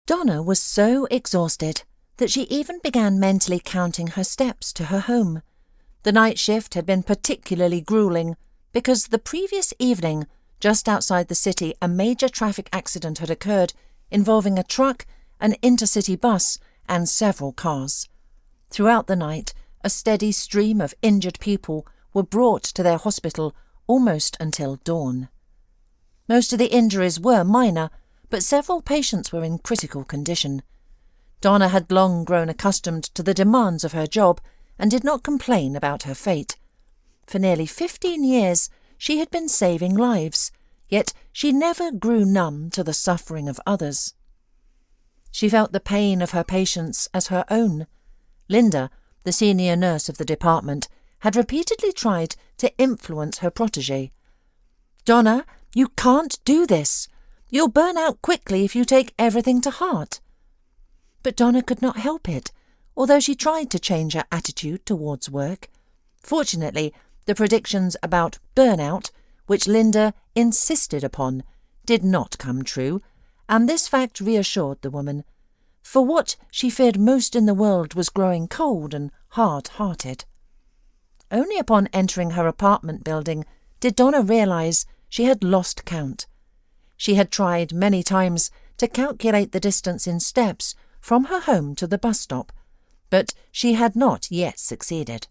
Donna was so exhausted that she even began mentally counting her steps to her home. The night shift had been particularly grueling because the previous evening, just outside the city, a major traffic accident had occurred involving a truck, an intercity bus, and several cars. Throughout the night, a steady stream of injured people were brought to their hospital almost until dawn. Most of the injuries were minor, but several patients were in critical condition. Donna had long grown accustomed to the demands of her job and did not complain about her fate. For nearly 15 years she had been saving lives, yet she never grew numb to the suffering of others. She felt the pain of her patients as her own. Linda, the senior nurse of the department, had repeatedly tried to influence her protégée. "Donna, you can't do this. You'll burn out quickly if you take everything to heart." But Donna could not help it, although she tried to change her attitude towards work. Fortunately, the predictions about burnout, which Linda insisted upon, did not come true, and this fact reassured the woman, for what she feared most in the world was growing cold and hard-hearted. Only upon entering her apartment building did Donna realise she had lost count. She had tried many times to calculate the distance in steps from her home to the bus stop, but she had not yet succeeded.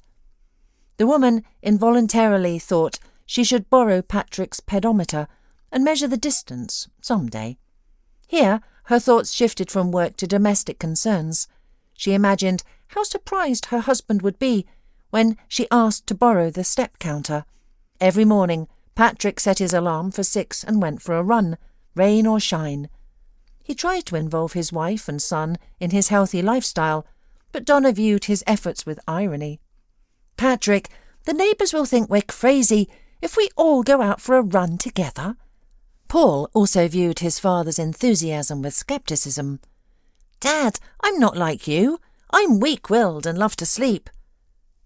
The woman involuntarily thought she should borrow Patrick's pedometer and measure the distance some day. Here her thoughts shifted from work to domestic concerns. She imagined how surprised her husband would be when she asked to borrow the step counter. Every morning Patrick set his alarm for 6 and went for a run, rain or shine. He tried to involve his wife and son in his healthy lifestyle, but Donna viewed his efforts with irony. "Patrick, the neighbours will think we're crazy if we all go out for a run together." Paul also viewed his father's enthusiasm with scepticism. "Dad, I'm not like you. I'm weak-willed and love to sleep."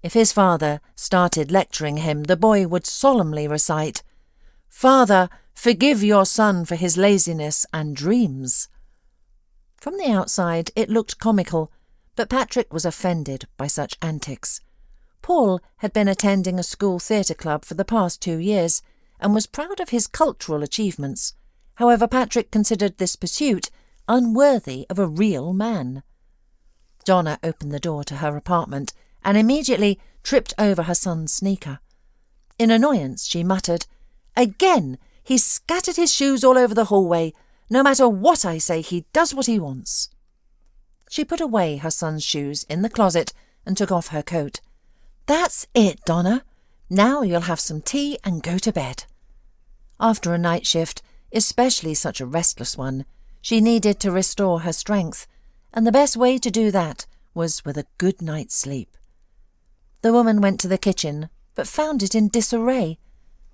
If his father started lecturing him, the boy would solemnly recite, "Father, forgive your son for his laziness and dreams." From the outside it looked comical, but Patrick was offended by such antics. Paul had been attending a school theatre club for the past 2 years and was proud of his cultural achievements. However, Patrick considered this pursuit unworthy of a real man. Donna opened the door to her apartment and immediately tripped over her son's sneaker. In annoyance, she muttered, "Again! He's scattered his shoes all over the hallway. No matter what I say, he does what he wants." She put away her son's shoes in the closet and took off her coat. "That's it, Donna. Now you'll have some tea and go to bed." After a night shift, especially such a restless one, she needed to restore her strength, and the best way to do that was with a good night's sleep. The woman went to the kitchen, but found it in disarray.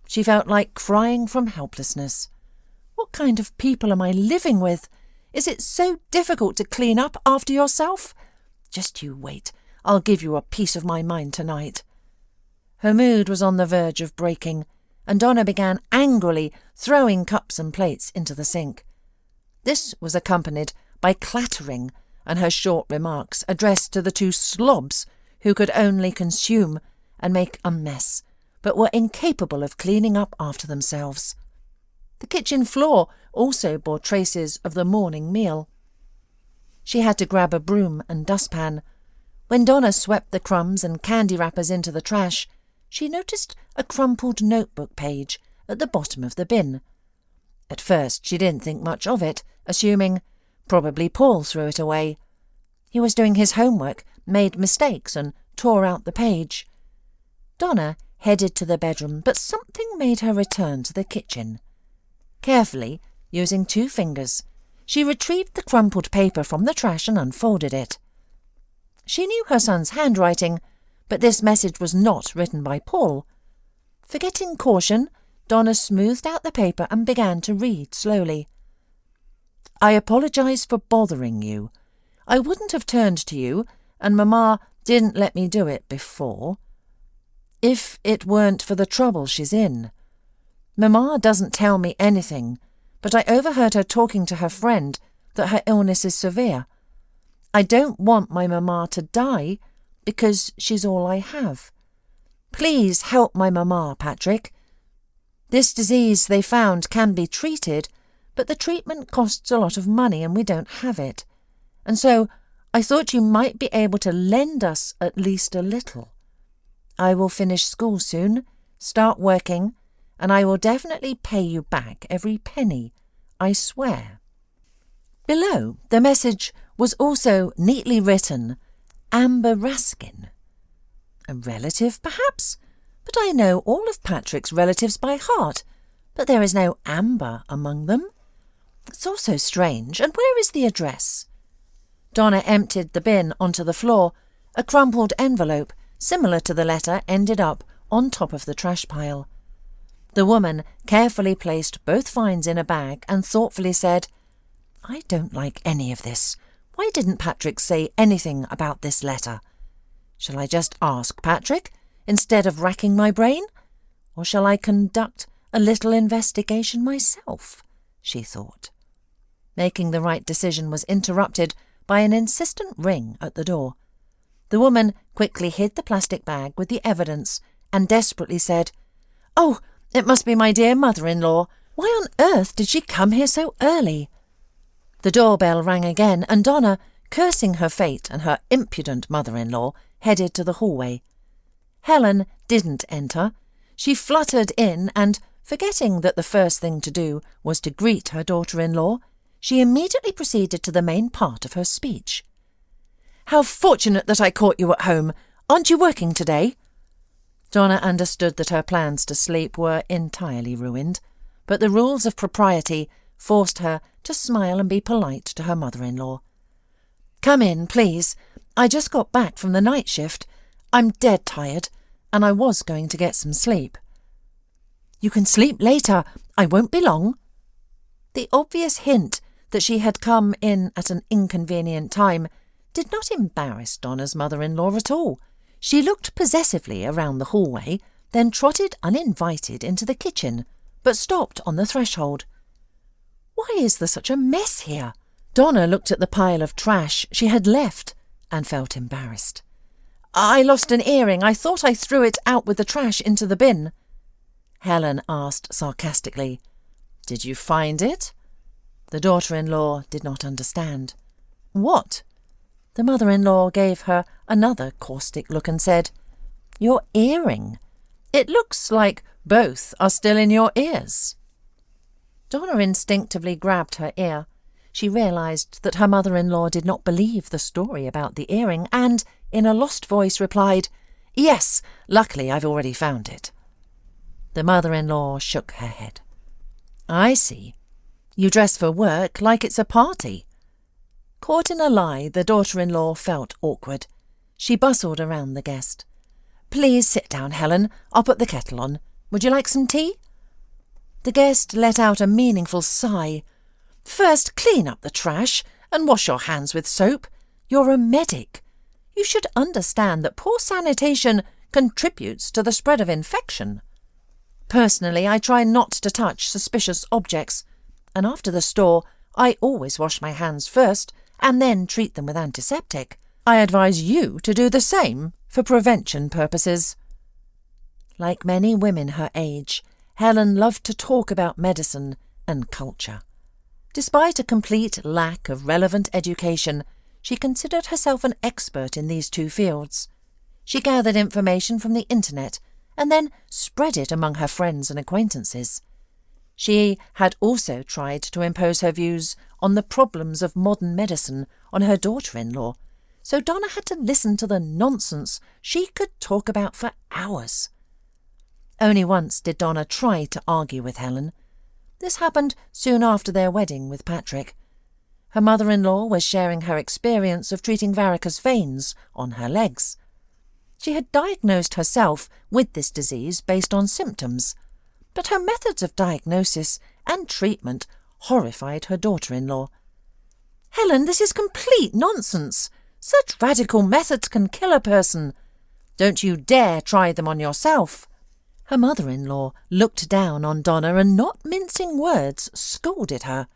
She felt like crying from helplessness. What kind of people am I living with? Is it so difficult to clean up after yourself? Just you wait. I'll give you a piece of my mind tonight. Her mood was on the verge of breaking, and Donna began angrily throwing cups and plates into the sink. This was accompanied by clattering and her short remarks addressed to the 2 slobs who could only consume and make a mess, but were incapable of cleaning up after themselves. The kitchen floor also bore traces of the morning meal. She had to grab a broom and dustpan. When Donna swept the crumbs and candy wrappers into the trash, she noticed a crumpled notebook page at the bottom of the bin. At first she didn't think much of it, assuming probably Paul threw it away. He was doing his homework, made mistakes and tore out the page. Donna headed to the bedroom, but something made her return to the kitchen. Carefully, using 2 fingers, she retrieved the crumpled paper from the trash and unfolded it. She knew her son's handwriting, but this message was not written by Paul. Forgetting caution, Donna smoothed out the paper and began to read slowly. "I apologise for bothering you. I wouldn't have turned to you, and Mamma didn't let me do it before. If it weren't for the trouble she's in. Mamma doesn't tell me anything, but I overheard her talking to her friend, that her illness is severe. I don't want my mamma to die because she's all I have. Please help my mamma, Patrick. This disease they found can be treated, but the treatment costs a lot of money and we don't have it. And so I thought you might be able to lend us at least a little. I will finish school soon, start working, and I will definitely pay you back every penny, I swear." Below, the message was also neatly written, "Amber Raskin." A relative, perhaps? But I know all of Patrick's relatives by heart, but there is no Amber among them. It's also strange, and where is the address? Donna emptied the bin onto the floor. A crumpled envelope, similar to the letter, ended up on top of the trash pile. The woman carefully placed both finds in a bag and thoughtfully said, "I don't like any of this. Why didn't Patrick say anything about this letter? Shall I just ask Patrick, instead of racking my brain? Or shall I conduct a little investigation myself?" she thought. Making the right decision was interrupted by an insistent ring at the door. The woman quickly hid the plastic bag with the evidence and desperately said, "Oh, it must be my dear mother-in-law. Why on earth did she come here so early?" The doorbell rang again, and Donna, cursing her fate and her impudent mother-in-law, headed to the hallway. Helen didn't enter. She fluttered in and, forgetting that the first thing to do was to greet her daughter-in-law, she immediately proceeded to the main part of her speech. "How fortunate that I caught you at home. Aren't you working today?" Donna understood that her plans to sleep were entirely ruined, but the rules of propriety forced her to smile and be polite to her mother-in-law. "Come in, please. I just got back from the night shift. I'm dead tired, and I was going to get some sleep." "You can sleep later. I won't be long." The obvious hint that she had come in at an inconvenient time did not embarrass Donna's mother-in-law at all. She looked possessively around the hallway, then trotted uninvited into the kitchen, but stopped on the threshold. "Why is there such a mess here?" Donna looked at the pile of trash she had left and felt embarrassed. "I lost an earring. I thought I threw it out with the trash into the bin." Helen asked sarcastically, "Did you find it?" The daughter-in-law did not understand. "What?" The mother-in-law gave her another caustic look and said, "Your earring. It looks like both are still in your ears." Donna instinctively grabbed her ear. She realized that her mother-in-law did not believe the story about the earring and, in a lost voice, replied, "Yes, luckily I've already found it." The mother-in-law shook her head. "I see. You dress for work like it's a party." Caught in a lie, the daughter-in-law felt awkward. She bustled around the guest. "Please sit down, Helen. I'll put the kettle on. Would you like some tea?" The guest let out a meaningful sigh. "First, clean up the trash and wash your hands with soap. You're a medic. You should understand that poor sanitation contributes to the spread of infection. Personally, I try not to touch suspicious objects, and after the store, I always wash my hands first and then treat them with antiseptic. I advise you to do the same for prevention purposes." Like many women her age, Helen loved to talk about medicine and culture. Despite a complete lack of relevant education, she considered herself an expert in these two fields. She gathered information from the internet and then spread it among her friends and acquaintances. She had also tried to impose her views on the problems of modern medicine on her daughter-in-law, so Donna had to listen to the nonsense she could talk about for hours. Only once did Donna try to argue with Helen. This happened soon after their wedding with Patrick. Her mother-in-law was sharing her experience of treating varicose veins on her legs. She had diagnosed herself with this disease based on symptoms, but her methods of diagnosis and treatment horrified her daughter-in-law. "Helen, this is complete nonsense. Such radical methods can kill a person. Don't you dare try them on yourself." Her mother-in-law looked down on Donna and, not mincing words, scolded her.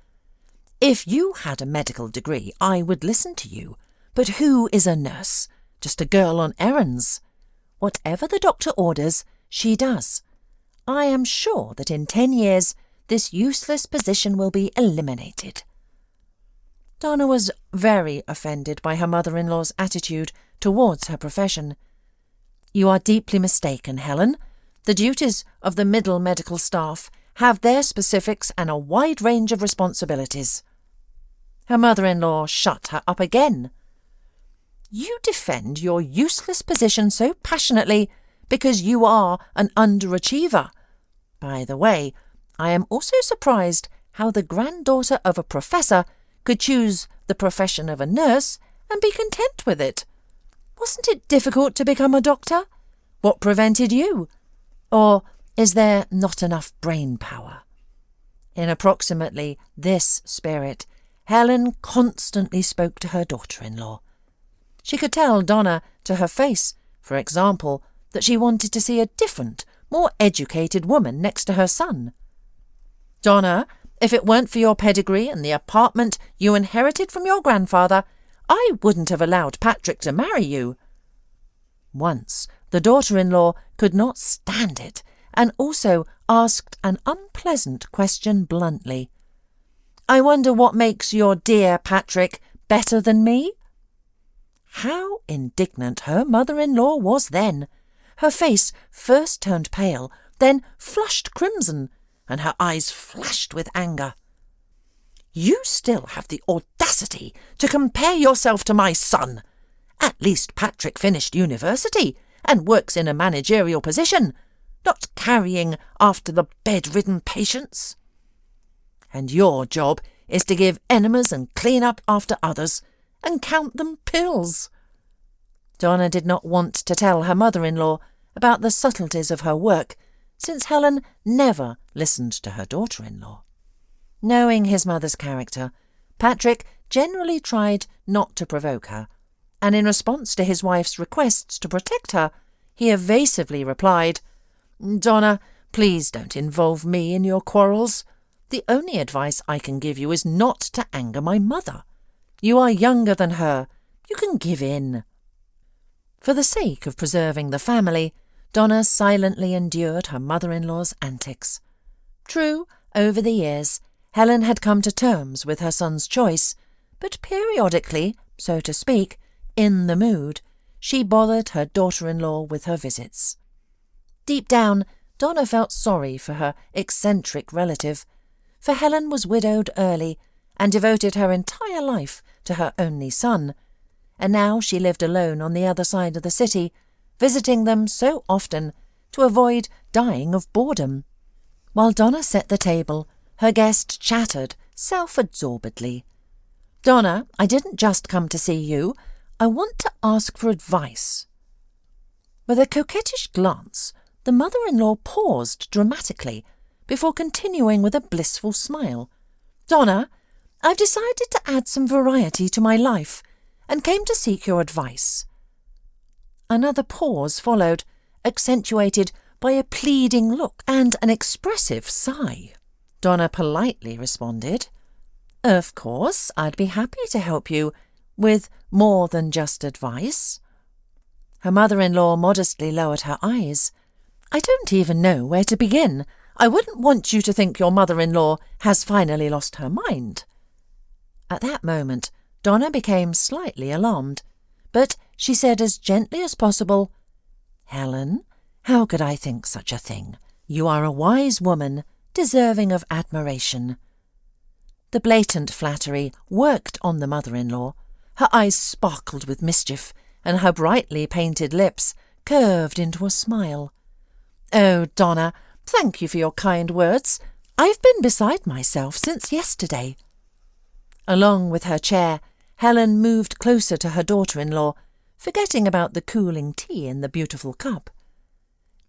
If you had a medical degree, I would listen to you. But who is a nurse? Just a girl on errands. Whatever the doctor orders, she does. I am sure that in 10 years this useless position will be eliminated." Donna was very offended by her mother-in-law's attitude towards her profession. "You are deeply mistaken, Helen. The duties of the middle medical staff have their specifics and a wide range of responsibilities." Her mother-in-law shut her up again. "You defend your useless position so passionately because you are an underachiever. By the way, I am also surprised how the granddaughter of a professor could choose the profession of a nurse and be content with it. Wasn't it difficult to become a doctor? What prevented you? Or is there not enough brain power?" In approximately this spirit, Helen constantly spoke to her daughter-in-law. She could tell Donna to her face, for example, that she wanted to see a different, more educated woman next to her son. "Donna, if it weren't for your pedigree and the apartment you inherited from your grandfather, I wouldn't have allowed Patrick to marry you." Once, the daughter-in-law could not stand it and also asked an unpleasant question bluntly. "I wonder what makes your dear Patrick better than me?" How indignant her mother-in-law was then! Her face first turned pale, then flushed crimson, and her eyes flashed with anger. "You still have the audacity to compare yourself to my son! At least Patrick finished university and works in a managerial position, not carrying after the bedridden patients. And your job is to give enemas and clean up after others, and count them pills." Donna did not want to tell her mother-in-law about the subtleties of her work, since Helen never listened to her daughter-in-law. Knowing his mother's character, Patrick generally tried not to provoke her, and in response to his wife's requests to protect her, he evasively replied, "Donna, please don't involve me in your quarrels. The only advice I can give you is not to anger my mother. You are younger than her. You can give in." For the sake of preserving the family, Donna silently endured her mother-in-law's antics. True, over the years, Helen had come to terms with her son's choice, but periodically, so to speak, in the mood, she bothered her daughter-in-law with her visits. Deep down, Donna felt sorry for her eccentric relative, for Helen was widowed early and devoted her entire life to her only son, and now she lived alone on the other side of the city, visiting them so often to avoid dying of boredom. While Donna set the table, her guest chattered self-absorbedly. "Donna, I didn't just come to see you. I want to ask for advice." With a coquettish glance, the mother-in-law paused dramatically before continuing with a blissful smile. "Donna, I've decided to add some variety to my life and came to seek your advice." Another pause followed, accentuated by a pleading look and an expressive sigh. Donna politely responded, "Of course, I'd be happy to help you with more than just advice." Her mother-in-law modestly lowered her eyes. "I don't even know where to begin. I wouldn't want you to think your mother-in-law has finally lost her mind." At that moment, Donna became slightly alarmed, but she said as gently as possible, "Helen, how could I think such a thing? You are a wise woman, deserving of admiration." The blatant flattery worked on the mother-in-law. Her eyes sparkled with mischief, and her brightly painted lips curved into a smile. "Oh, Donna, thank you for your kind words. I've been beside myself since yesterday." Along with her chair, Helen moved closer to her daughter-in-law, forgetting about the cooling tea in the beautiful cup.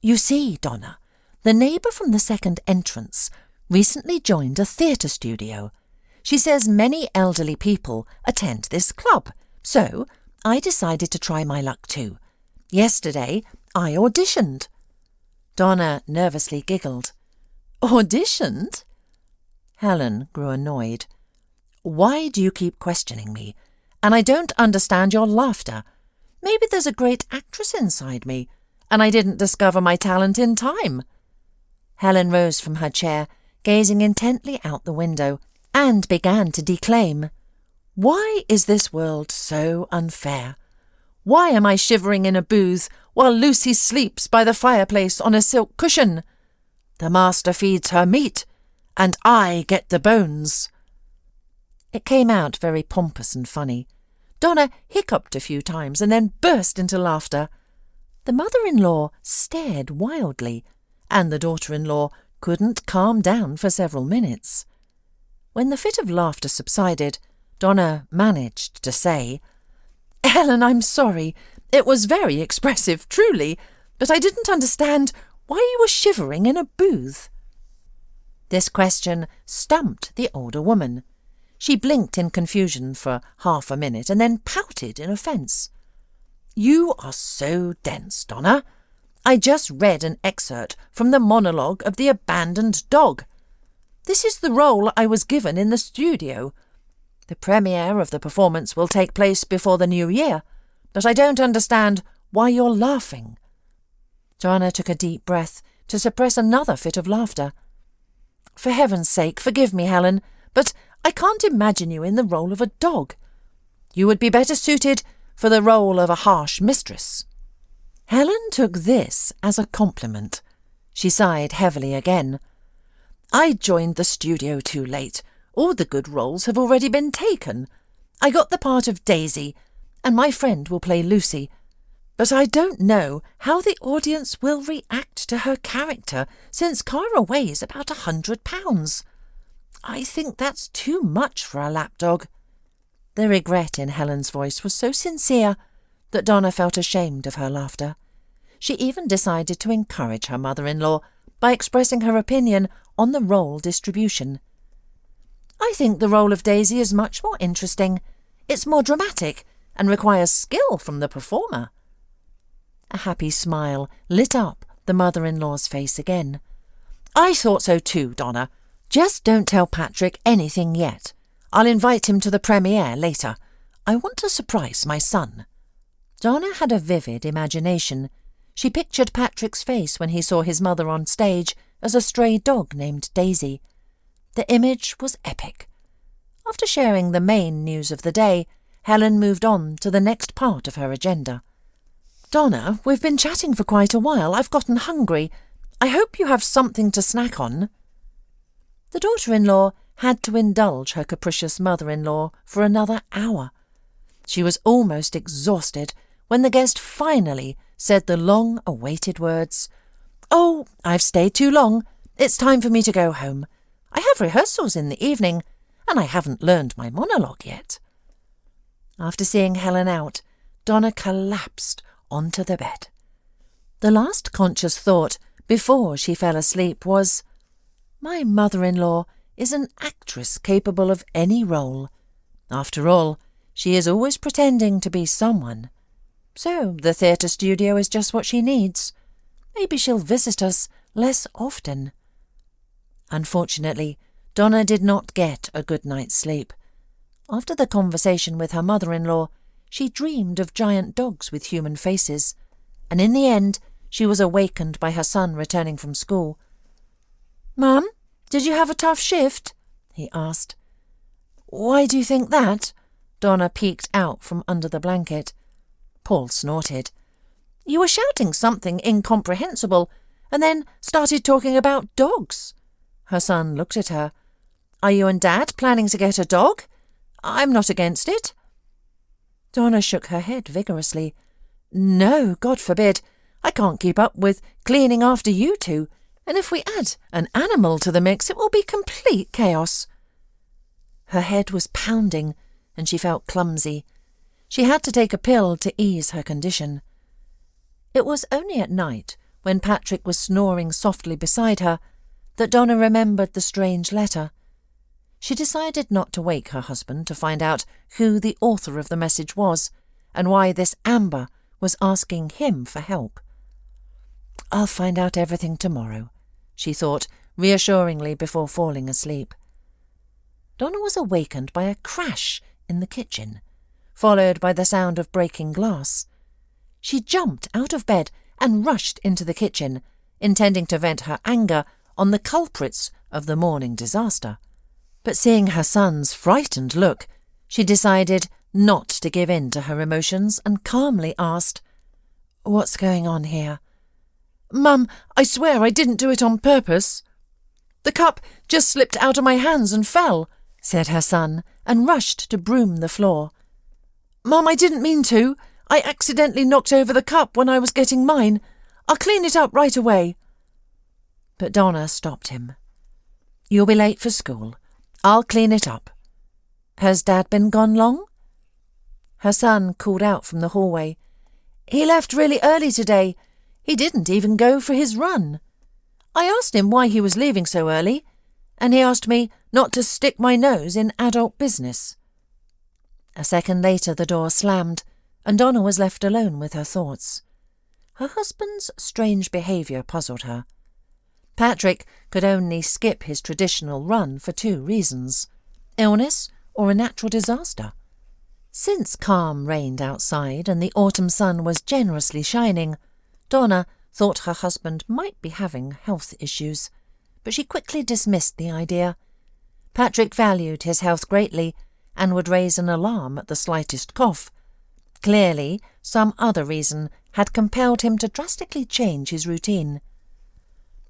"You see, Donna, the neighbour from the second entrance recently joined a theatre studio. She says many elderly people attend this club, so I decided to try my luck too. Yesterday, I auditioned." Donna nervously giggled. "Auditioned?" Helen grew annoyed. Why do you keep questioning me? And I don't understand your laughter. Maybe there's a great actress inside me, and I didn't discover my talent in time." Helen rose from her chair, gazing intently out the window, and began to declaim. "Why is this world so unfair? Why am I shivering in a booth while Lucy sleeps by the fireplace on a silk cushion? The master feeds her meat, and I get the bones." It came out very pompous and funny. Donna hiccuped a few times and then burst into laughter. The mother-in-law stared wildly, and the daughter-in-law couldn't calm down for several minutes. When the fit of laughter subsided, Donna managed to say, "Helen, I'm sorry. It was very expressive, truly, but I didn't understand why you were shivering in a booth." This question stumped the older woman. She blinked in confusion for half a minute and then pouted in offence. "You are so dense, Donna. I just read an excerpt from the monologue of the abandoned dog. This is the role I was given in the studio. The premiere of the performance will take place before the new year, but I don't understand why you're laughing." Donna took a deep breath to suppress another fit of laughter. "For heaven's sake, forgive me, Helen, but I can't imagine you in the role of a dog. You would be better suited for the role of a harsh mistress." Helen took this as a compliment. She sighed heavily again. "I joined the studio too late. All the good roles have already been taken. I got the part of Daisy, and my friend will play Lucy. But I don't know how the audience will react to her character, since Cara weighs about 100 pounds. I think that's too much for a lapdog." The regret in Helen's voice was so sincere that Donna felt ashamed of her laughter. She even decided to encourage her mother-in-law by expressing her opinion on the role distribution. "I think the role of Daisy is much more interesting. It's more dramatic and requires skill from the performer." A happy smile lit up the mother-in-law's face again. "I thought so too, Donna. Just don't tell Patrick anything yet. I'll invite him to the premiere later. I want to surprise my son." Donna had a vivid imagination. She pictured Patrick's face when he saw his mother on stage as a stray dog named Daisy. The image was epic. After sharing the main news of the day, Helen moved on to the next part of her agenda. "Donna, we've been chatting for quite a while. I've gotten hungry. I hope you have something to snack on." The daughter-in-law had to indulge her capricious mother-in-law for another hour. She was almost exhausted when the guest finally said the long-awaited words, "Oh, I've stayed too long. It's time for me to go home. I have rehearsals in the evening, and I haven't learned my monologue yet." After seeing Helen out, Donna collapsed onto the bed. The last conscious thought before she fell asleep was, "My mother-in-law is an actress capable of any role. After all, she is always pretending to be someone. So the theatre studio is just what she needs. Maybe she'll visit us less often." Unfortunately, Donna did not get a good night's sleep. After the conversation with her mother-in-law, she dreamed of giant dogs with human faces, and in the end she was awakened by her son returning from school. "Mum, did you have a tough shift?" he asked. "Why do you think that?" Donna peeked out from under the blanket. Paul snorted. "You were shouting something incomprehensible, and then started talking about dogs." Her son looked at her. "Are you and Dad planning to get a dog? I'm not against it." Donna shook her head vigorously. "No, God forbid. I can't keep up with cleaning after you two, and if we add an animal to the mix, it will be complete chaos." Her head was pounding, and she felt clumsy. She had to take a pill to ease her condition. It was only at night, when Patrick was snoring softly beside her, that Donna remembered the strange letter. She decided not to wake her husband to find out who the author of the message was, and why this Amber was asking him for help. "I'll find out everything tomorrow," she thought reassuringly before falling asleep. Donna was awakened by a crash in the kitchen, followed by the sound of breaking glass. She jumped out of bed and rushed into the kitchen, intending to vent her anger on the culprits of the morning disaster. But seeing her son's frightened look, she decided not to give in to her emotions and calmly asked, "What's going on here?" "Mum, I swear I didn't do it on purpose. The cup just slipped out of my hands and fell," said her son, and rushed to broom the floor. "Mum, I didn't mean to. I accidentally knocked over the cup when I was getting mine. I'll clean it up right away." But Donna stopped him. "You'll be late for school. I'll clean it up. Has Dad been gone long?" Her son called out from the hallway. "He left really early today. He didn't even go for his run. I asked him why he was leaving so early, and he asked me not to stick my nose in adult business." A second later the door slammed, and Donna was left alone with her thoughts. Her husband's strange behaviour puzzled her. Patrick could only skip his traditional run for 2 reasons: illness or a natural disaster. Since calm reigned outside and the autumn sun was generously shining, Donna thought her husband might be having health issues, but she quickly dismissed the idea. Patrick valued his health greatly and would raise an alarm at the slightest cough. Clearly, some other reason had compelled him to drastically change his routine.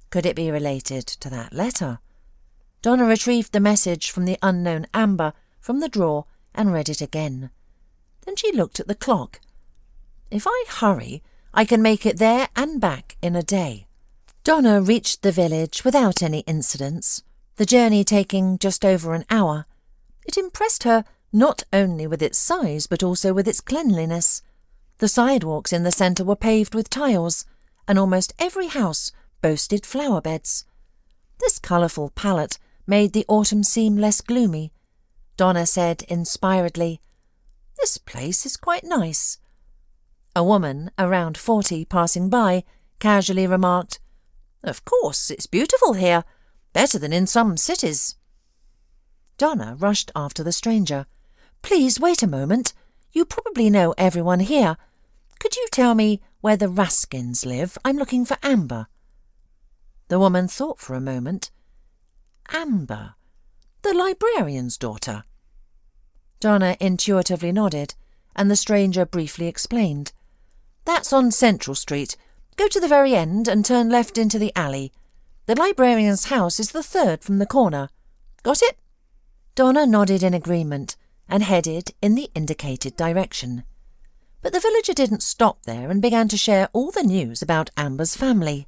Could it be related to that letter? Donna retrieved the message from the unknown Amber from the drawer and read it again. Then she looked at the clock. "If I hurry, I can make it there and back in a day." Donna reached the village without any incidents, the journey taking just over an hour. It impressed her not only with its size but also with its cleanliness. The sidewalks in the centre were paved with tiles, and almost every house boasted flower beds. This colourful palette made the autumn seem less gloomy. Donna said inspiredly, "This place is quite nice." A woman, around 40, passing by, casually remarked, "Of course, it's beautiful here, better than in some cities." Donna rushed after the stranger. "Please wait a moment. You probably know everyone here. Could you tell me where the Raskins live? I'm looking for Amber." The woman thought for a moment. "Amber? The librarian's daughter?" Donna intuitively nodded, and the stranger briefly explained. "That's on Central Street. Go to the very end and turn left into the alley. The librarian's house is the 3rd from the corner. Got it?" Donna nodded in agreement and headed in the indicated direction. But the villager didn't stop there and began to share all the news about Amber's family.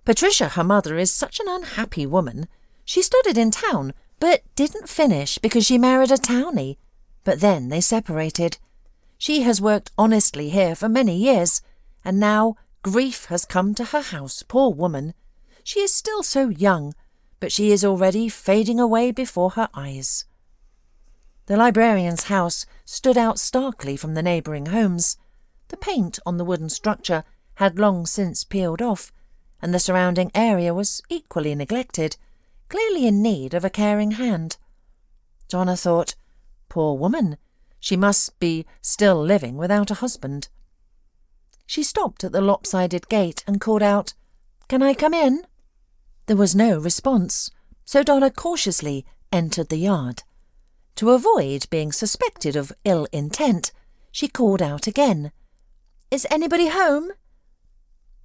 "Patricia, her mother, is such an unhappy woman. She studied in town, but didn't finish because she married a townie. But then they separated. She has worked honestly here for many years, and now grief has come to her house, poor woman. She is still so young, but she is already fading away before her eyes." The librarian's house stood out starkly from the neighbouring homes. The paint on the wooden structure had long since peeled off, and the surrounding area was equally neglected, clearly in need of a caring hand. Donna thought, poor woman, she must be still living without a husband. She stopped at the lopsided gate and called out, "Can I come in?" There was no response, so Donna cautiously entered the yard. To avoid being suspected of ill intent, she called out again, "Is anybody home?"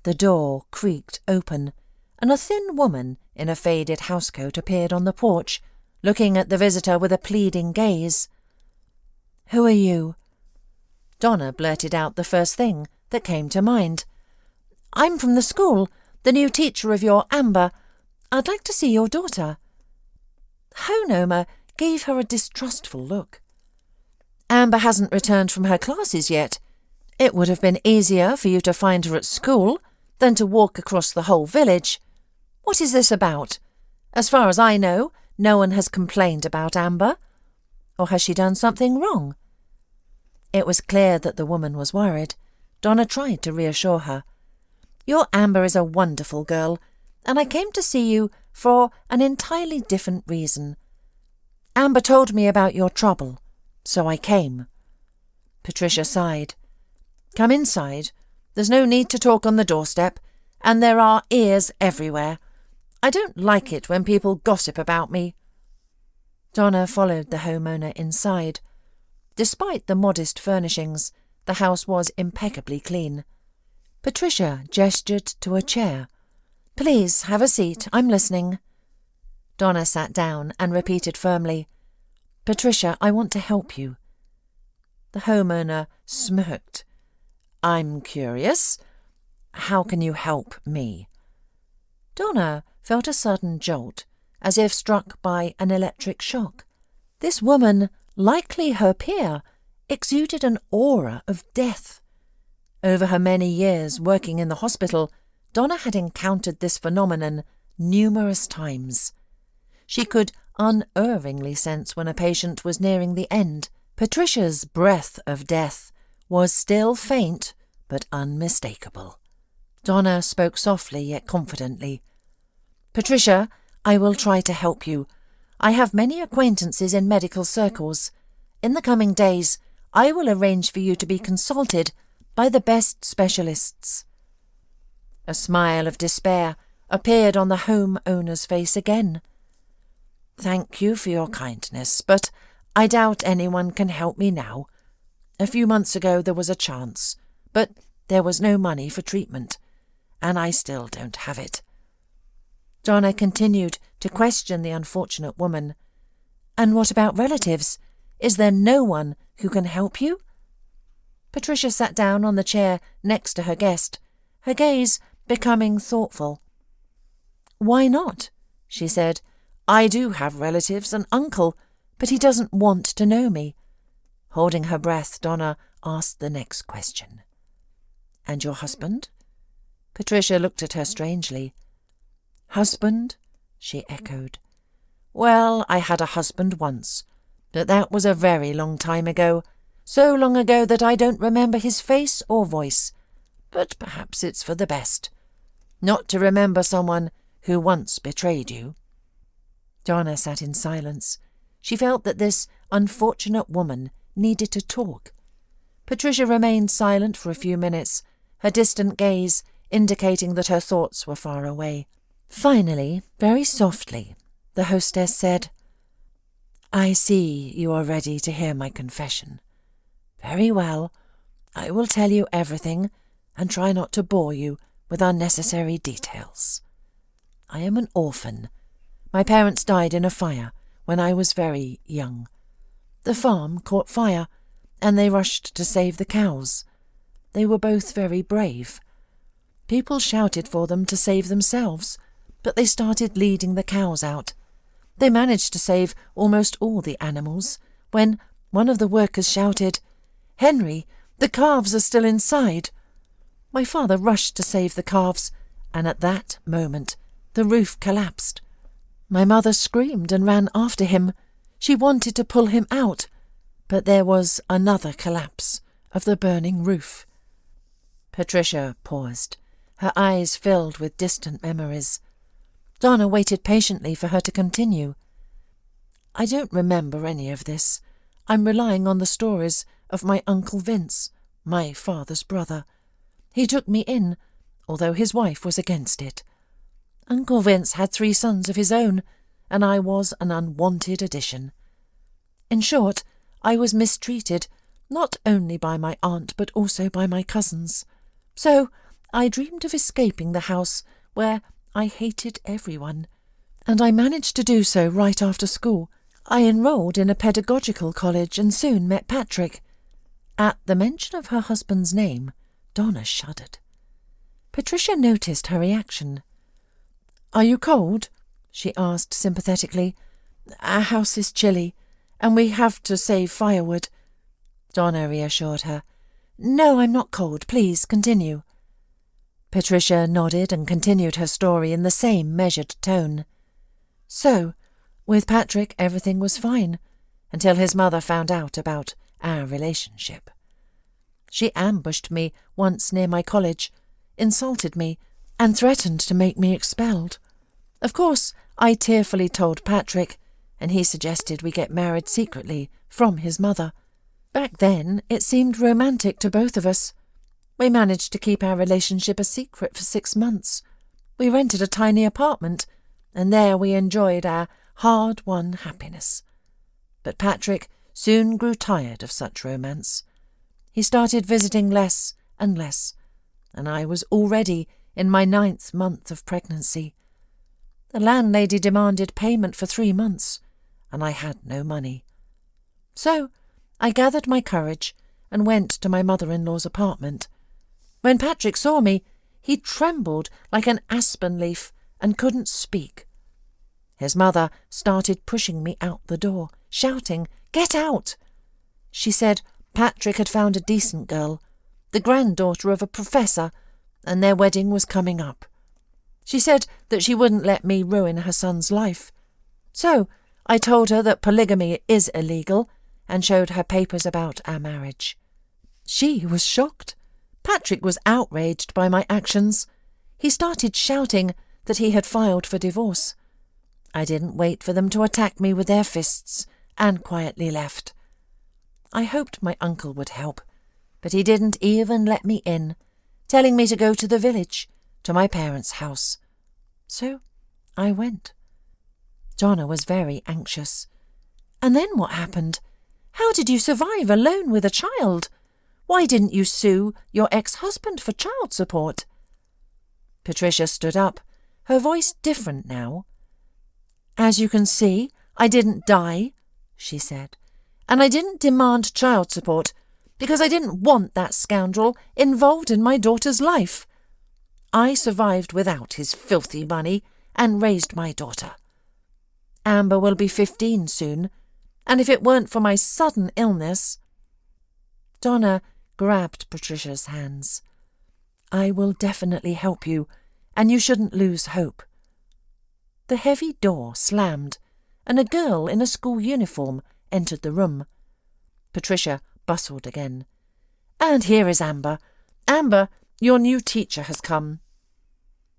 The door creaked open, and a thin woman in a faded housecoat appeared on the porch, looking at the visitor with a pleading gaze. "Who are you?" Donna blurted out the first thing that came to mind. "I'm from the school, the new teacher of your Amber. I'd like to see your daughter." Honoma gave her a distrustful look. "Amber hasn't returned from her classes yet. It would have been easier for you to find her at school than to walk across the whole village. What is this about? As far as I know, no one has complained about Amber. Or has she done something wrong?" It was clear that the woman was worried. Donna tried to reassure her. "Your Amber is a wonderful girl, and I came to see you for an entirely different reason. Amber told me about your trouble, so I came." Patricia sighed. "Come inside. There's no need to talk on the doorstep, and there are ears everywhere. I don't like it when people gossip about me." Donna followed the homeowner inside. Despite the modest furnishings, the house was impeccably clean. Patricia gestured to a chair. "Please, have a seat. I'm listening." Donna sat down and repeated firmly, "Patricia, I want to help you." The homeowner smirked. "I'm curious. How can you help me?" Donna felt a sudden jolt, as if struck by an electric shock. This woman, likely her peer, exuded an aura of death. Over her many years working in the hospital, Donna had encountered this phenomenon numerous times. She could unerringly sense when a patient was nearing the end. Patricia's breath of death was still faint but unmistakable. Donna spoke softly yet confidently. "Patricia, I will try to help you. I have many acquaintances in medical circles. In the coming days, I will arrange for you to be consulted by the best specialists." A smile of despair appeared on the homeowner's face again. "Thank you for your kindness, but I doubt anyone can help me now. A few months ago there was a chance, but there was no money for treatment, and I still don't have it." Donna continued to question the unfortunate woman. "And what about relatives? Is there no one who can help you?" Patricia sat down on the chair next to her guest, her gaze becoming thoughtful. "Why not?" she said. "I do have relatives, an uncle, but he doesn't want to know me." Holding her breath, Donna asked the next question. "And your husband?" Patricia looked at her strangely. "Husband?" she echoed. "Well, I had a husband once, but that was a very long time ago, so long ago that I don't remember his face or voice, but perhaps it's for the best, not to remember someone who once betrayed you." Donna sat in silence. She felt that this unfortunate woman needed to talk. Patricia remained silent for a few minutes, her distant gaze indicating that her thoughts were far away. Finally, very softly, the hostess said, "I see you are ready to hear my confession. Very well, I will tell you everything and try not to bore you with unnecessary details. I am an orphan. My parents died in a fire when I was very young. The farm caught fire, and they rushed to save the cows. They were both very brave. People shouted for them to save themselves, but they started leading the cows out. They managed to save almost all the animals, when one of the workers shouted, 'Henry, the calves are still inside.' My father rushed to save the calves, and at that moment the roof collapsed. My mother screamed and ran after him. She wanted to pull him out, but there was another collapse of the burning roof." Patricia paused, her eyes filled with distant memories. Donna waited patiently for her to continue. "I don't remember any of this. I'm relying on the stories of my Uncle Vince, my father's brother. He took me in, although his wife was against it. Uncle Vince had 3 sons of his own, and I was an unwanted addition. In short, I was mistreated, not only by my aunt but also by my cousins. So I dreamed of escaping the house where I hated everyone, and I managed to do so right after school. I enrolled in a pedagogical college and soon met Patrick." At the mention of her husband's name, Donna shuddered. Patricia noticed her reaction. "Are you cold?" she asked sympathetically. "Our house is chilly, and we have to save firewood." Donna reassured her. "No, I'm not cold. Please, continue." Patricia nodded and continued her story in the same measured tone. "So, with Patrick everything was fine, until his mother found out about our relationship. She ambushed me once near my college, insulted me, and threatened to make me expelled. Of course, I tearfully told Patrick, and he suggested we get married secretly from his mother. Back then, it seemed romantic to both of us. We managed to keep our relationship a secret for 6 months. We rented a tiny apartment, and there we enjoyed our hard-won happiness. But Patrick soon grew tired of such romance. He started visiting less and less, and I was already in my 9th month of pregnancy. The landlady demanded payment for 3 months, and I had no money. So I gathered my courage and went to my mother-in-law's apartment. When Patrick saw me, he trembled like an aspen leaf and couldn't speak. His mother started pushing me out the door, shouting, "Get out!" She said Patrick had found a decent girl, the granddaughter of a professor, and their wedding was coming up. She said that she wouldn't let me ruin her son's life. So I told her that polygamy is illegal and showed her papers about our marriage. She was shocked. Patrick was outraged by my actions. He started shouting that he had filed for divorce. I didn't wait for them to attack me with their fists and quietly left. I hoped my uncle would help, but he didn't even let me in, telling me to go to the village, to my parents' house. So I went. Donna was very anxious. "And then what happened? How did you survive alone with a child? Why didn't you sue your ex-husband for child support?" Patricia stood up, her voice different now. "As you can see, I didn't die," she said, "and I didn't demand child support because I didn't want that scoundrel involved in my daughter's life. I survived without his filthy money and raised my daughter. Amber will be 15 soon, and if it weren't for my sudden illness—" Donna grabbed Patricia's hands. "I will definitely help you, and you shouldn't lose hope." The heavy door slammed, and a girl in a school uniform entered the room. Patricia bustled again. "And here is Amber. Amber, your new teacher has come."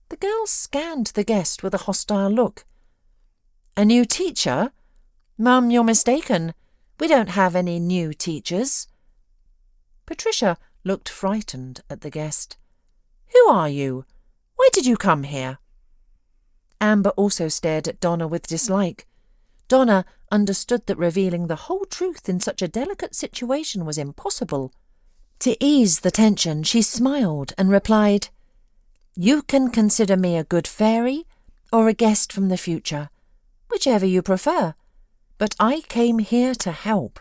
The girl scanned the guest with a hostile look. "A new teacher? Mum, you're mistaken. We don't have any new teachers." Patricia looked frightened at the guest. "Who are you? Why did you come here?" Amber also stared at Donna with dislike. Donna understood that revealing the whole truth in such a delicate situation was impossible. To ease the tension, she smiled and replied, "You can consider me a good fairy or a guest from the future, whichever you prefer, but I came here to help."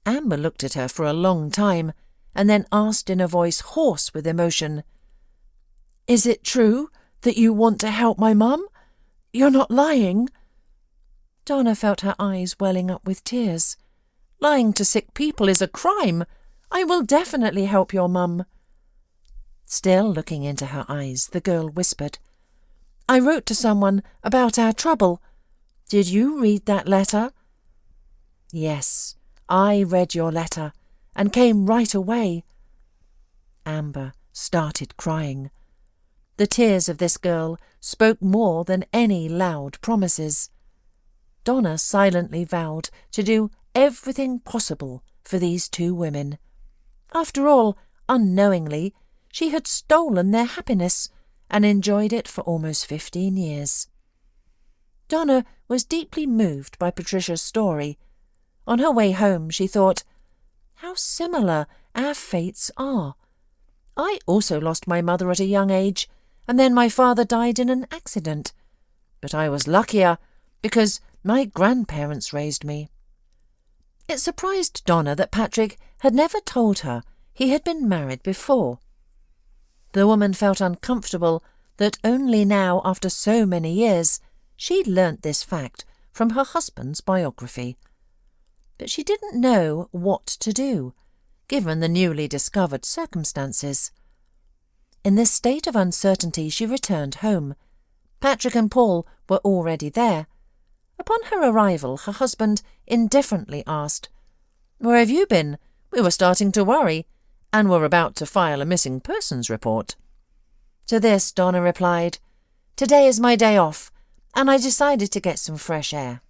Amber looked at her for a long time and then asked in a voice hoarse with emotion, "Is it true that you want to help my mum? You're not lying?" Donna felt her eyes welling up with tears. "Lying to sick people is a crime. I will definitely help your mum." Still looking into her eyes, the girl whispered, "I wrote to someone about our trouble. Did you read that letter?" "Yes, I read your letter and came right away." Amber started crying. The tears of this girl spoke more than any loud promises. Donna silently vowed to do everything possible for these 2 women. After all, unknowingly, she had stolen their happiness and enjoyed it for almost 15 years. Donna was deeply moved by Patricia's story. On her way home, she thought, "How similar our fates are. I also lost my mother at a young age, and then my father died in an accident. But I was luckier because my grandparents raised me." It surprised Donna that Patrick had never told her he had been married before. The woman felt uncomfortable that only now, after so many years, she'd learnt this fact from her husband's biography. But she didn't know what to do, given the newly discovered circumstances. In this state of uncertainty, she returned home. Patrick and Paul were already there. Upon her arrival, her husband indifferently asked, "Where have you been? We were starting to worry, and were about to file a missing persons report." To this, Donna replied, "Today is my day off, and I decided to get some fresh air."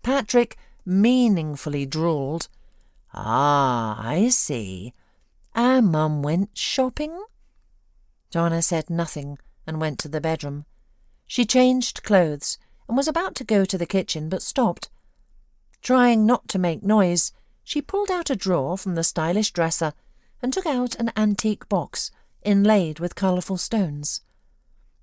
Patrick meaningfully drawled, "Ah, I see. Our mum went shopping?" Donna said nothing and went to the bedroom. She changed clothes and was about to go to the kitchen but stopped. Trying not to make noise, she pulled out a drawer from the stylish dresser and took out an antique box inlaid with colourful stones.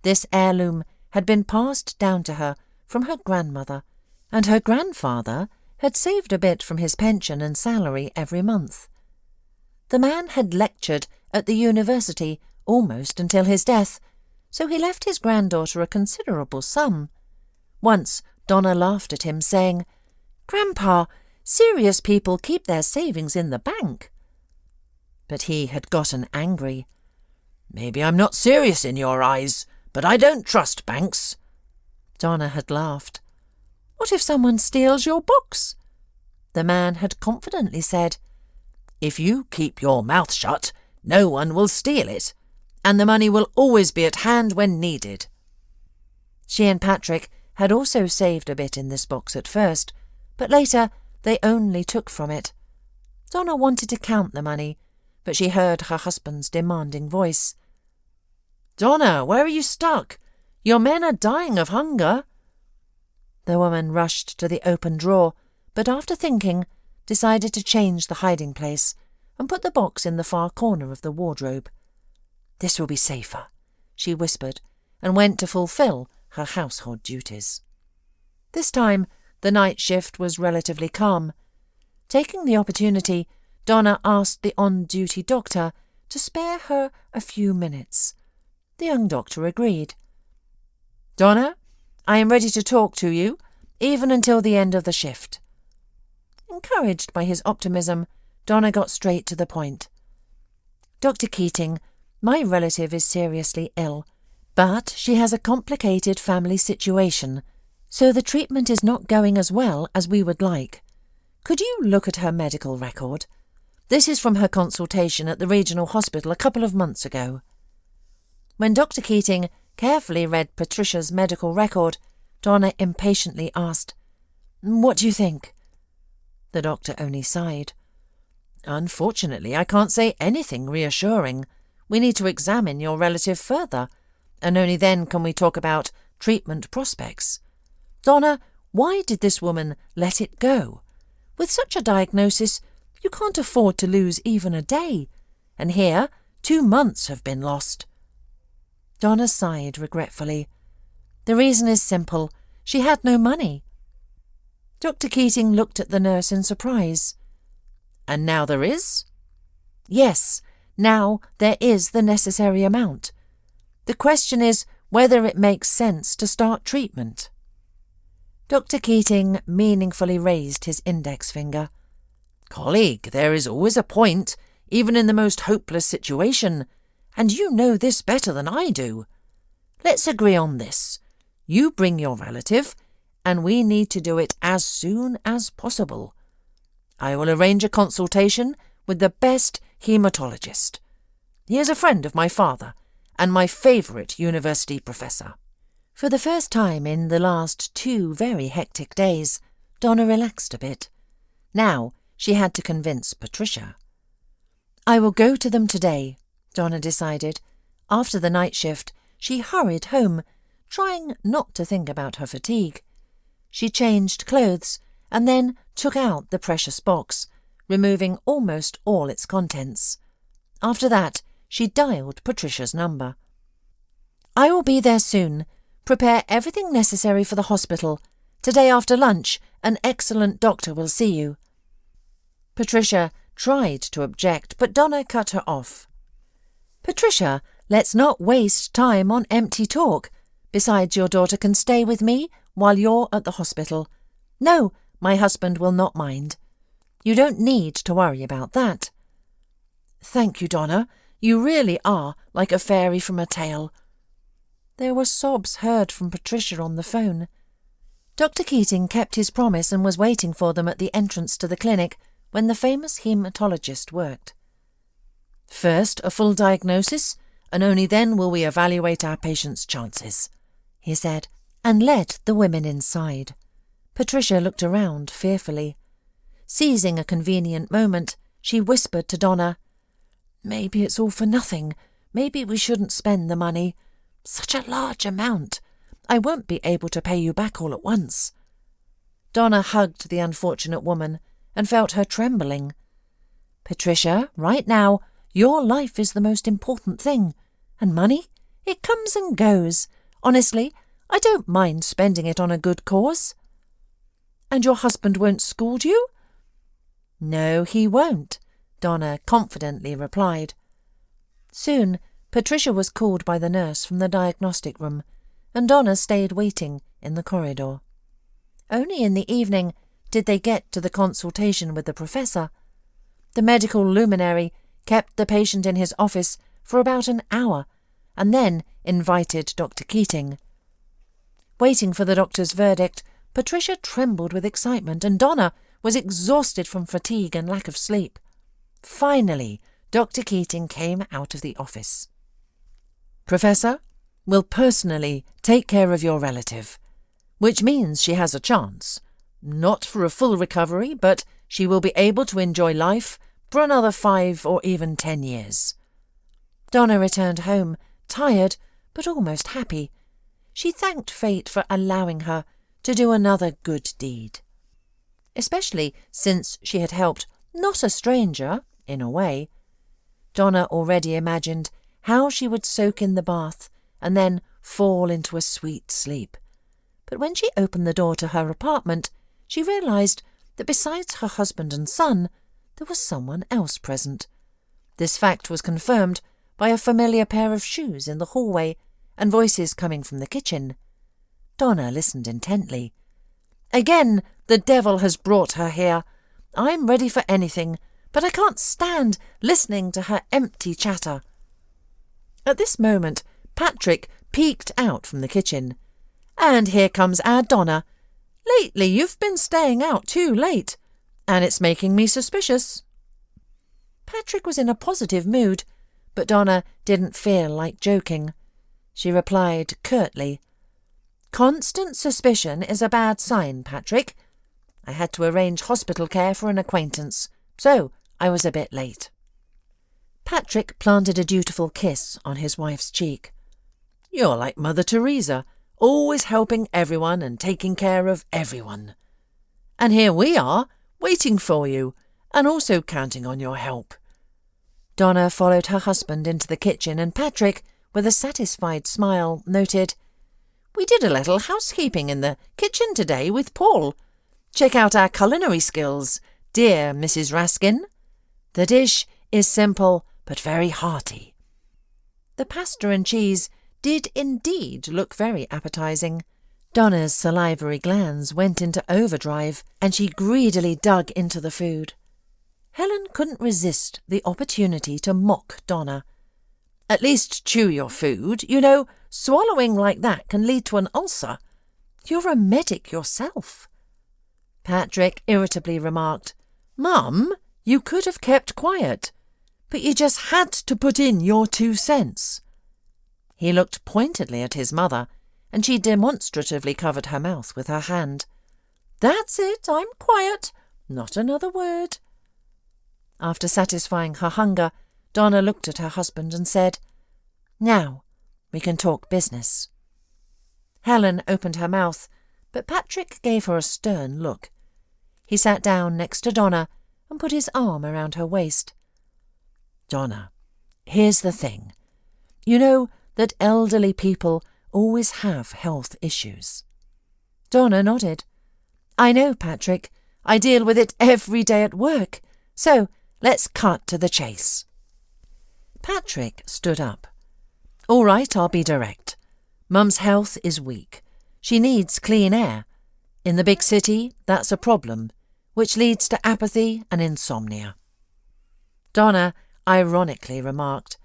This heirloom had been passed down to her from her grandmother, and her grandfather had saved a bit from his pension and salary every month. The man had lectured at the university almost until his death, so he left his granddaughter a considerable sum. Once Donna laughed at him, saying, "Grandpa, serious people keep their savings in the bank." But he had gotten angry. "Maybe I'm not serious in your eyes, but I don't trust banks." Donna had laughed. "What if someone steals your books?" The man had confidently said, "If you keep your mouth shut, no one will steal it, and the money will always be at hand when needed." She and Patrick had also saved a bit in this box at first, but later they only took from it. Donna wanted to count the money, but she heard her husband's demanding voice. "Donna, where are you stuck? Your men are dying of hunger." The woman rushed to the open drawer, but after thinking, decided to change the hiding place and put the box in the far corner of the wardrobe. "This will be safer," she whispered, and went to fulfill her household duties. This time the night shift was relatively calm. Taking the opportunity, Donna asked the on-duty doctor to spare her a few minutes. The young doctor agreed. "Donna, I am ready to talk to you, even until the end of the shift." Encouraged by his optimism, Donna got straight to the point. "Dr. Keating, my relative is seriously ill, but she has a complicated family situation, so the treatment is not going as well as we would like. Could you look at her medical record? This is from her consultation at the regional hospital a couple of months ago." When Dr. Keating carefully read Patricia's medical record, Donna impatiently asked, "What do you think?" The doctor only sighed. "Unfortunately, I can't say anything reassuring. We need to examine your relative further, and only then can we talk about treatment prospects. Donna, why did this woman let it go? With such a diagnosis, you can't afford to lose even a day, and here 2 months have been lost." Donna sighed regretfully. "The reason is simple. She had no money." Dr. Keating looked at the nurse in surprise. "And now there is?" "Yes, now there is the necessary amount. The question is whether it makes sense to start treatment." Dr. Keating meaningfully raised his index finger. "Colleague, there is always a point, even in the most hopeless situation, and you know this better than I do. Let's agree on this. You bring your relative, and we need to do it as soon as possible. I will arrange a consultation with the best haematologist. He is a friend of my father and my favourite university professor." For the first time in the last 2 very hectic days, Donna relaxed a bit. Now she had to convince Patricia. "I will go to them today," Donna decided. After the night shift, she hurried home, trying not to think about her fatigue. She changed clothes and then took out the precious box, removing almost all its contents. After that, she dialed Patricia's number. "I will be there soon. Prepare everything necessary for the hospital. Today after lunch, an excellent doctor will see you." Patricia tried to object, but Donna cut her off. "Patricia, let's not waste time on empty talk. Besides, your daughter can stay with me while you're at the hospital. No, my husband will not mind. You don't need to worry about that." "Thank you, Donna. You really are like a fairy from a tale." There were sobs heard from Patricia on the phone. Dr. Keating kept his promise and was waiting for them at the entrance to the clinic when the famous haematologist worked. "First, a full diagnosis, and only then will we evaluate our patient's chances," he said, and led the women inside. Patricia looked around fearfully. Seizing a convenient moment, she whispered to Donna, "Maybe it's all for nothing. Maybe we shouldn't spend the money. Such a large amount. I won't be able to pay you back all at once." Donna hugged the unfortunate woman and felt her trembling. "Patricia, right now, your life is the most important thing. And money? It comes and goes. Honestly, I don't mind spending it on a good cause." "And your husband won't scold you?" "No, he won't," Donna confidently replied. Soon, Patricia was called by the nurse from the diagnostic room, and Donna stayed waiting in the corridor. Only in the evening did they get to the consultation with the professor. The medical luminary kept the patient in his office for about an hour and then invited Dr. Keating. Waiting for the doctor's verdict, Patricia trembled with excitement and Donna was exhausted from fatigue and lack of sleep. Finally, Dr. Keating came out of the office. "Professor, will personally take care of your relative, which means she has a chance. Not for a full recovery, but she will be able to enjoy life for another 5 or even 10 years. Donna returned home, tired but almost happy. She thanked fate for allowing her to do another good deed. Especially since she had helped not a stranger, in a way. Donna already imagined how she would soak in the bath and then fall into a sweet sleep. But when she opened the door to her apartment, she realized that besides her husband and son, there was someone else present. This fact was confirmed by a familiar pair of shoes in the hallway and voices coming from the kitchen. Donna listened intently. "Again, the devil has brought her here. I'm ready for anything, but I can't stand listening to her empty chatter." At this moment, Patrick peeked out from the kitchen. "And here comes our Donna. Lately you've been staying out too late, and it's making me suspicious." Patrick was in a positive mood, but Donna didn't feel like joking. She replied curtly, "Constant suspicion is a bad sign, Patrick. I had to arrange hospital care for an acquaintance, so I was a bit late." Patrick planted a dutiful kiss on his wife's cheek. "You're like Mother Teresa, always helping everyone and taking care of everyone. And here we are, waiting for you, and also counting on your help." Donna followed her husband into the kitchen, and Patrick, with a satisfied smile, noted, "We did a little housekeeping in the kitchen today with Paul. Check out our culinary skills, dear Mrs. Raskin. The dish is simple but very hearty." The pasta and cheese did indeed look very appetizing. Donna's salivary glands went into overdrive, and she greedily dug into the food. Helen couldn't resist the opportunity to mock Donna. "At least chew your food. You know, swallowing like that can lead to an ulcer. You're a medic yourself." Patrick irritably remarked, "Mum, you could have kept quiet, but you just had to put in your 2 cents. He looked pointedly at his mother, and she demonstratively covered her mouth with her hand. "That's it, I'm quiet. Not another word." After satisfying her hunger, Donna looked at her husband and said, "Now we can talk business." Helen opened her mouth, but Patrick gave her a stern look. He sat down next to Donna and put his arm around her waist. "Donna, here's the thing. You know that elderly people always have health issues." Donna nodded. "I know, Patrick. I deal with it every day at work. So let's cut to the chase." Patrick stood up. "All right, I'll be direct. Mum's health is weak. She needs clean air. In the big city, that's a problem, which leads to apathy and insomnia." Donna ironically remarked,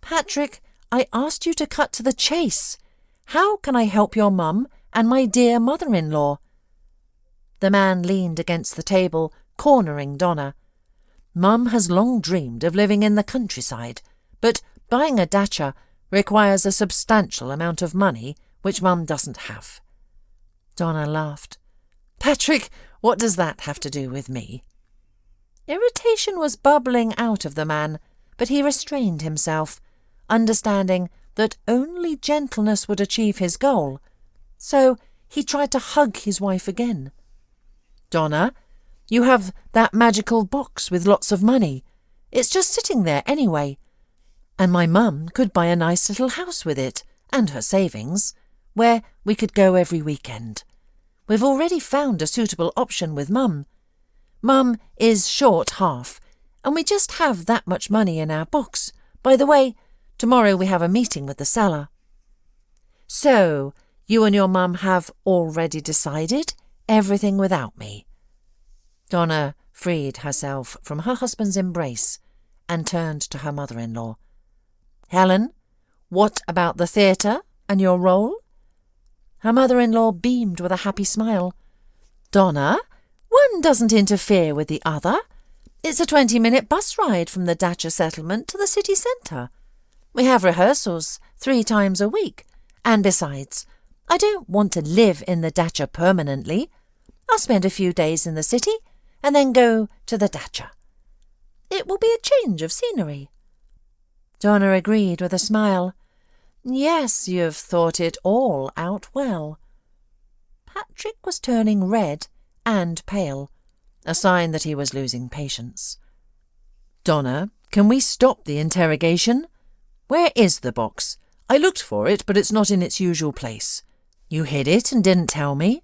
"Patrick, I asked you to cut to the chase. How can I help your mum and my dear mother-in-law?" The man leaned against the table, cornering Donna. "Mum has long dreamed of living in the countryside, but buying a dacha requires a substantial amount of money, which Mum doesn't have." Donna laughed. Patrick, what does that have to do with me?" Irritation was bubbling out of the man, but he restrained himself, understanding that only gentleness would achieve his goal. So he tried to hug his wife again. "Donna, you have that magical box with lots of money. It's just sitting there anyway. And my mum could buy a nice little house with it, and her savings, where we could go every weekend. We've already found a suitable option with Mum. Mum is short half, and we just have that much money in our box. By the way, tomorrow we have a meeting with the seller." "So, you and your mum have already decided everything without me?" Donna freed herself from her husband's embrace and turned to her mother-in-law. "Helen, what about the theatre and your role?" Her mother-in-law beamed with a happy smile. "Donna, one doesn't interfere with the other. It's a 20-minute bus ride from the Datcher settlement to the city centre. We have rehearsals 3 times a week, and besides, I don't want to live in the Datcher permanently. I'll spend a few days in the city and then go to the Datcher. It will be a change of scenery." Donna agreed with a smile. "Yes, you've thought it all out well." Patrick was turning red and pale, a sign that he was losing patience. "Donna, can we stop the interrogation? Where is the box? I looked for it, but it's not in its usual place. You hid it and didn't tell me."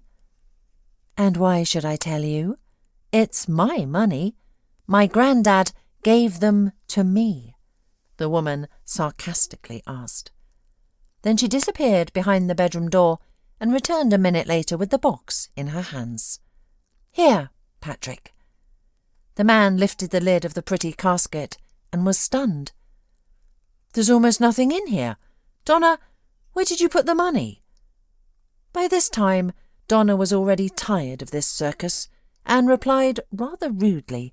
"And why should I tell you? It's my money. My granddad gave them to me," the woman sarcastically asked. Then she disappeared behind the bedroom door and returned a minute later with the box in her hands. "Here, Patrick." The man lifted the lid of the pretty casket and was stunned. "There's almost nothing in here. Donna, where did you put the money?" By this time, Donna was already tired of this circus and replied rather rudely,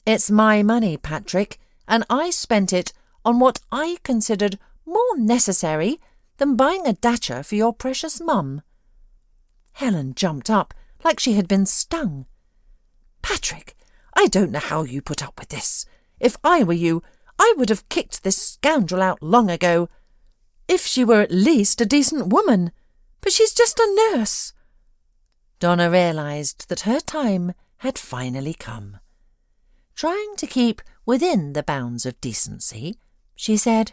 "It's my money, Patrick, and I spent it on what I considered more necessary than buying a Datcher for your precious mum." Helen jumped up like she had been stung. "Patrick, I don't know how you put up with this. If I were you, I would have kicked this scoundrel out long ago. If she were at least a decent woman. But she's just a nurse." Donna realised that her time had finally come. Trying to keep within the bounds of decency, she said,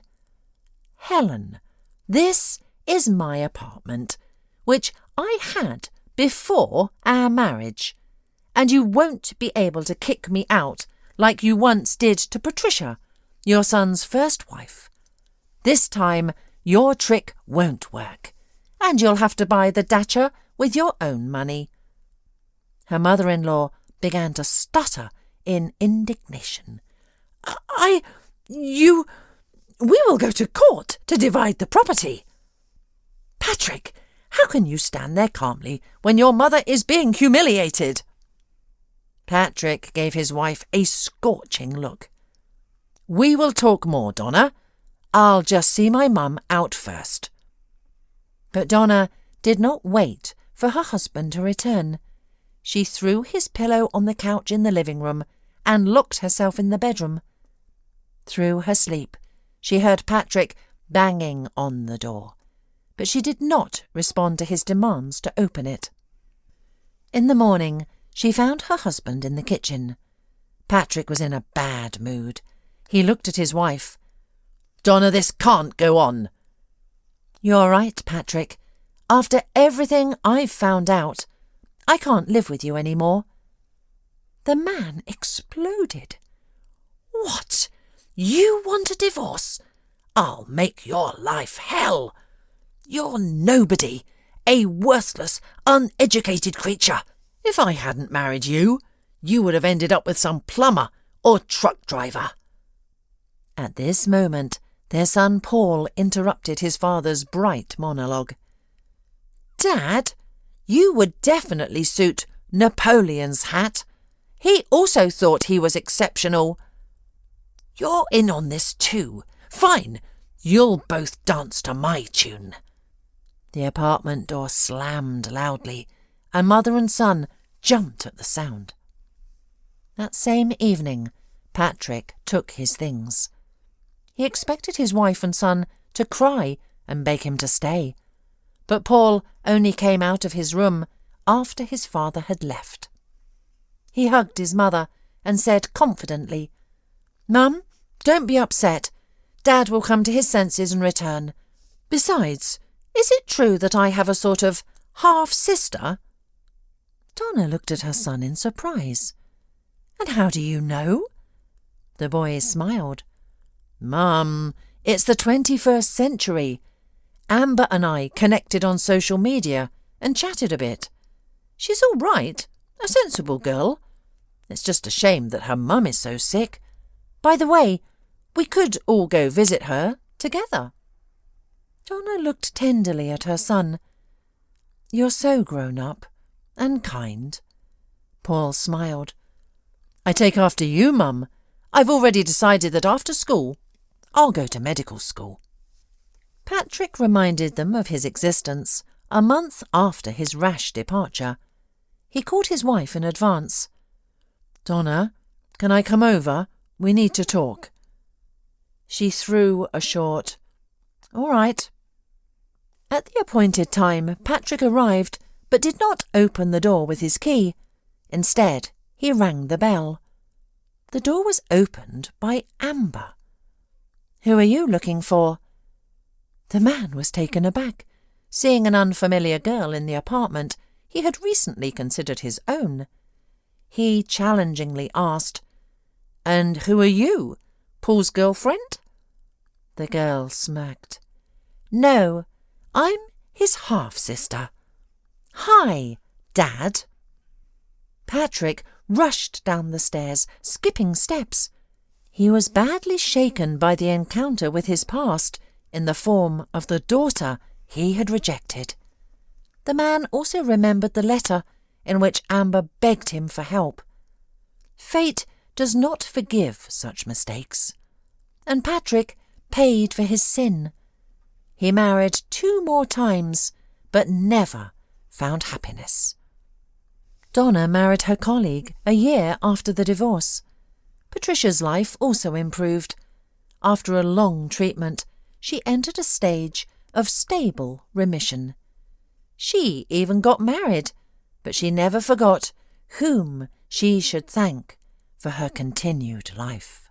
"Helen, this is my apartment, which I had before our marriage, and you won't be able to kick me out like you once did to Patricia, your son's first wife. This time your trick won't work, and you'll have to buy the Datcher with your own money." Her mother-in-law began to stutter in indignation. We will go to court to divide the property." "Patrick, how can you stand there calmly when your mother is being humiliated?" Patrick gave his wife a scorching look. "We will talk more, Donna. I'll just see my mum out first." But Donna did not wait for her husband to return. She threw his pillow on the couch in the living room and locked herself in the bedroom. Through her sleep, she heard Patrick banging on the door, but she did not respond to his demands to open it. In the morning, she found her husband in the kitchen. Patrick was in a bad mood. He looked at his wife. "Donna, this can't go on." "You're right, Patrick. After everything I've found out, I can't live with you any more." The man exploded. "What? You want a divorce? I'll make your life hell. You're nobody, a worthless, uneducated creature. If I hadn't married you, you would have ended up with some plumber or truck driver." At this moment, their son Paul interrupted his father's bright monologue. "Dad, you would definitely suit Napoleon's hat. He also thought he was exceptional." "You're in on this too. Fine, you'll both dance to my tune." The apartment door slammed loudly, and mother and son jumped at the sound. That same evening, Patrick took his things. He expected his wife and son to cry and beg him to stay, but Paul only came out of his room after his father had left. He hugged his mother and said confidently, "Mum, don't be upset. Dad will come to his senses and return. Besides, is it true that I have a sort of half-sister?" Donna looked at her son in surprise. "And how do you know?" The boy smiled. "Mum, it's the 21st century. Amber and I connected on social media and chatted a bit. She's all right, a sensible girl. It's just a shame that her mum is so sick. By the way, we could all go visit her together." Donna looked tenderly at her son. "You're so grown up and kind." Paul smiled. "I take after you, Mum. I've already decided that after school I'll go to medical school." Patrick reminded them of his existence a month after his rash departure. He called his wife in advance. "Donna, can I come over? We need to talk." She threw a short, "All right." At the appointed time, Patrick arrived, but did not open the door with his key. Instead, he rang the bell. The door was opened by Amber. "Who are you looking for?" The man was taken aback, seeing an unfamiliar girl in the apartment he had recently considered his own. He challengingly asked, "And who are you? Paul's girlfriend?" The girl smirked. "No, I'm his half-sister. Hi, Dad." Patrick rushed down the stairs, skipping steps. He was badly shaken by the encounter with his past in the form of the daughter he had rejected. The man also remembered the letter in which Amber begged him for help. Fate does not forgive such mistakes, and Patrick paid for his sin. He married 2 more times, but never found happiness. Donna married her colleague a year after the divorce. Patricia's life also improved. After a long treatment, she entered a stage of stable remission. She even got married, but she never forgot whom she should thank for her continued life.